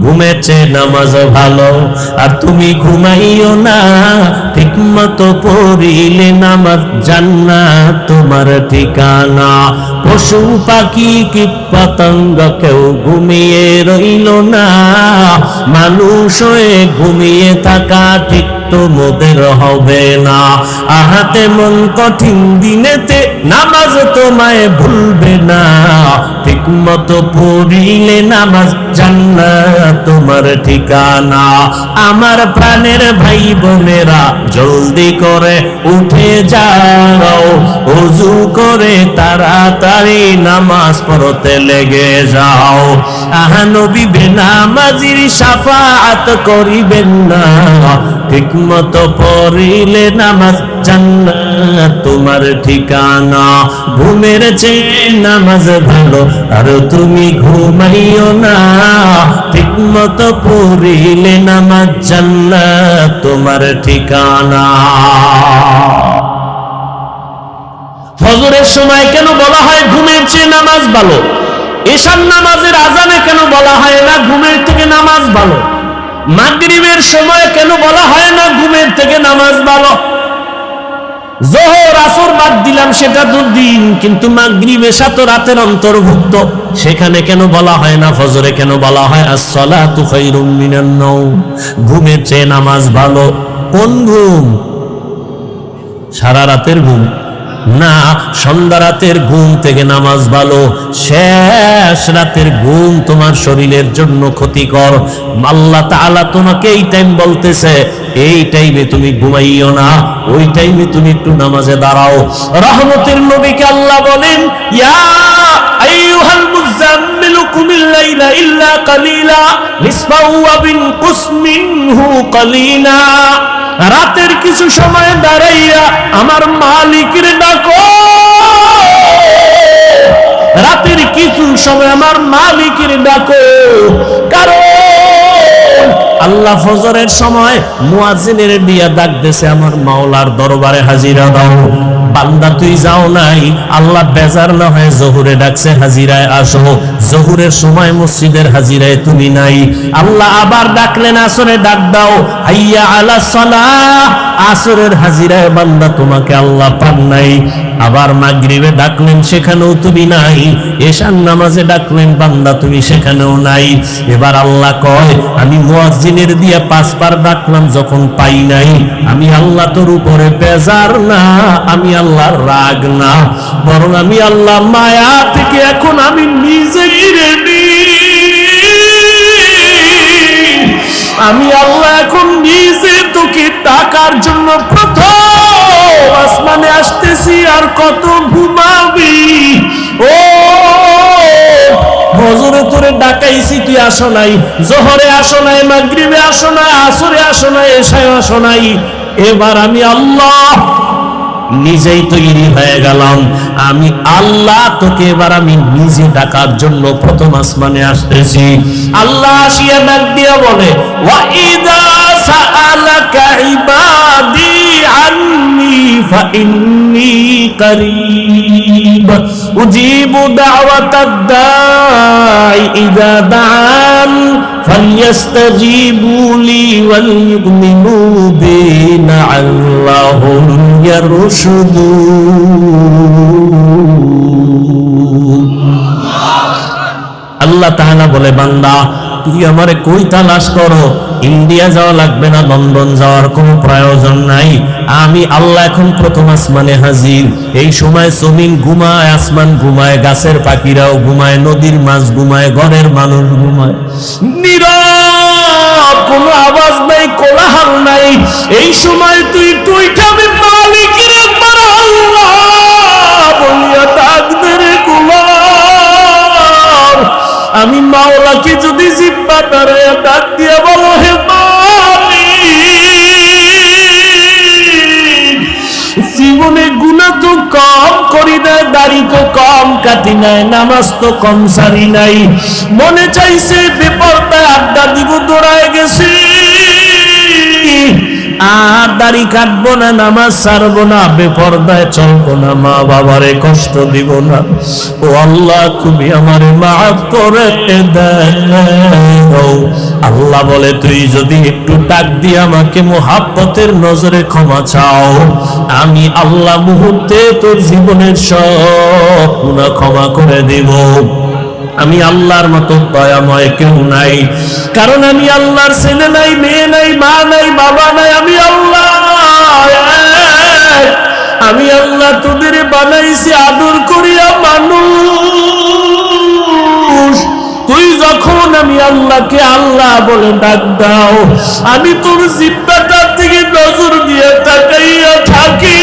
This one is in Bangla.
ঘুমের চেয়ে নামাজ ভালো। আর তুমি ঘুমাইও না, ঠিক মতো পড়িলে নামাজ জান্নাত তোমার ঠিকানা। পশু পাখি কীট পতঙ্গ কেউ ঘুমিয়ে রইল না, মানুষ হয়ে ঘুমিয়ে থাকা ঠিক তোমাদের হবে না। আহাতে মন কঠিন দিনেতে নামাজ তোমায় ভুলবে না, ঠিক মতো পড়িলে নামাজ জান্নাত তোমার ঠিকানা। আমার প্রাণের ভাই বোনেরা জলদি করে উঠে যাও, ওযু করে তাড়াতাড়ি নামাজ পড়তে লেগে যাও। আহা নবী বেনামাজির শাফাআত করিবেন না, ঠিক মতো পড়িলে নামাজ জান্নাত তোমার ঠিকানা। ঘুমের চেয়ে নামাজ ভালো, আর তুমি ঘুমাইও না, ঠিক মতো পড়িলে নামাজ জান্নাত তোমার ঠিকানা। ফজরের সময় কেন বলা হয় ঘুমের চেয়ে নামাজ ভালো? এশার নামাজের আজানে কেন বলা হয় না ঘুমের থেকে নামাজ ভালো? মাগরিবের সময় কেন বলা হয় না ঘুমের থেকে নামাজ ভালো? যোহর আসর বাদ দিলাম, সেটা দুদিন, কিন্তু মাগরিব এশা তো রাতের অন্তর্ভুক্ত, সেখানে কেন বলা হয় না ফজরে কেন বলা হয় আস-সালাতু খায়রুম মিনান নাওম? ঘুমের চেয়ে নামাজ ভালো। কোন ঘুম? সারা রাতের ঘুম না, সন্ধ্যা রাতের ঘুম থেকে নামাজ ভালো। শেষ রাতের ঘুম তোমার শরীরের জন্য ক্ষতিকর। আল্লাহ তাআলা তোমাকে এই টাইম বলতেছে, এই টাইমে তুমি ঘুমাইও না, ওই টাইমে তুমি একটু নামাজে দাঁড়াও। রহমতের নবীকে আল্লাহ বলেন, ইয়া আইয়ুহাল মুযাম্মিলু কুমিল লাইলা ইল্লা কালিলা নিসফাহু ওয়া বিনকুস মিনহু কালিলা। রাতের কিছু সময় দাঁড়াইয়া আমার মালিকের ডাকো, রাতের কিছু সময় আমার মালিকের ডাকো। কারণ আল্লাহ ফজরের সময় মুয়াজ্জিনের দিয়া ডাক দিয়েছে, আমার মাওলার দরবারে হাজিরা দাও। বান্দা তুই যাও নাই, আল্লাহ বেজার না হয় জোহরে ডাকছে, হাজিরায় আসো। জোহরের সময় মসজিদের হাজিরায় তুমি নাই, আল্লাহ আবার ডাকলেন আসরে ডাক দাও, হাইয়া আলাস সালাহ। আসরের হাজিরায় বান্দা তোমাকে আল্লাহ পান নাই। আবার মাগরিবে ডাকলেন, সেখানেও তুমি নাই। এশার নামাজে ডাকলেন বান্দা, তুমি সেখানেও নাই। এবার আল্লাহ কয়, আমি মুয়াজ্জিনের দিয়া 5 বার ডাকলাম, যখন পাই নাই, আমি আল্লাহ তোর উপরে বেজার না, আমি আল্লাহর রাগ না, বরং আমি আল্লাহ মায়া থেকে এখন আমি নিজেই রেডি। আমি আল্লাহ এখন নিজে তোকে ডাকার জন্য প্রথম আসমানে আসতেছি। আর কত ঘুমাবি? ও ফজরে তোরে ডাকাইছি, তুই আসো নাই, জোহরে আসো নাই, মাগরিবে আসো নাই, আসরে আসো নাই, এশায় আসো নাই। এবার আমি আল্লাহ নিজেই তৈরি হয়ে গেলাম, আমি আল্লাহ তোকে এবার আমি নিজে ডাকার জন্য প্রথম আসমানে আসতেছি। আল্লাহ আসিয়া ডাক দিয়া বলে, ওয়া ইযা সাআলাকা ইবাদি আন্নী ফাইন্নী করিব উজিবু দাওয়াতাদ দাঈ ইযা দাআন ফালইস্তাজিবু লি ওয়াল ইউমিনু বি লাআল্লাহুম ইয়ারশুদুন। আল্লাহ তাআলা বলে, বান্দা তুই আমারে কই তালাশ করো? ইন্ডিয়া যাওয়া লাগবে না, লন্ডন যাওয়ার কোনো প্রয়োজন নাই। আমি আল্লাহ এখন প্রথম আসমানে হাজির। এই সময় জমিন ঘুমায়, আসমান ঘুমায়, গাছের পাখিরাও ঘুমায়, নদীর মাছ ঘুমায়, ঘরের মানুষ ঘুমায়, নীরব, কোনো আওয়াজ নাই, কোলাহল নাই। এই সময় তুই আমি মালিকের একবার আল্লাহ বলিয়া ডাক দে রে গোলাম। আমি মাওলাকে যদি জিব্বা দাঁড়ায় ডাক দিয়া বলো, হে মালিক, জীবনে গুনাহ তো কম করি নাই, দাড়ি তো কম কাটি নাই, নামাজ তো কম সারি নাই, মনে চাইছে বেপরদায় আড্ডা দিব, দৌড়ায় গেছি, আর দাড়ি কাটবো না, নামাজ ছাড়বো না, বেপরদায় চলবো না, মা বাবারে কষ্ট দিব না। ও আল্লাহ, তুমি আমারে মাফ করে দাও। আল্লাহ বলে তুই যদি একটু ডাক দিয়ে আমাকে মুহাব্বতের নজরে ক্ষমা চাও, আমি আল্লাহ মুহূর্তে তোর জীবনের সব গুনাহ ক্ষমা করে দেব। আমি আল্লাহর মতো দয়াময় কেউ নাই, কারণ আমি আল্লাহর ছেলে নাই, মেয়ে নাই, মা নাই, বাবা নাই, আমি আল্লাহ এক। আমি আল্লাহ তোদের বানাইছি আদর করিয়া মানুষ। তুই যখন আমি আল্লাহকে আল্লাহ বলে ডাক দাও, আমি তোর জিব্বাটার দিকে নজর দিয়ে তাকাইয়া থাকি।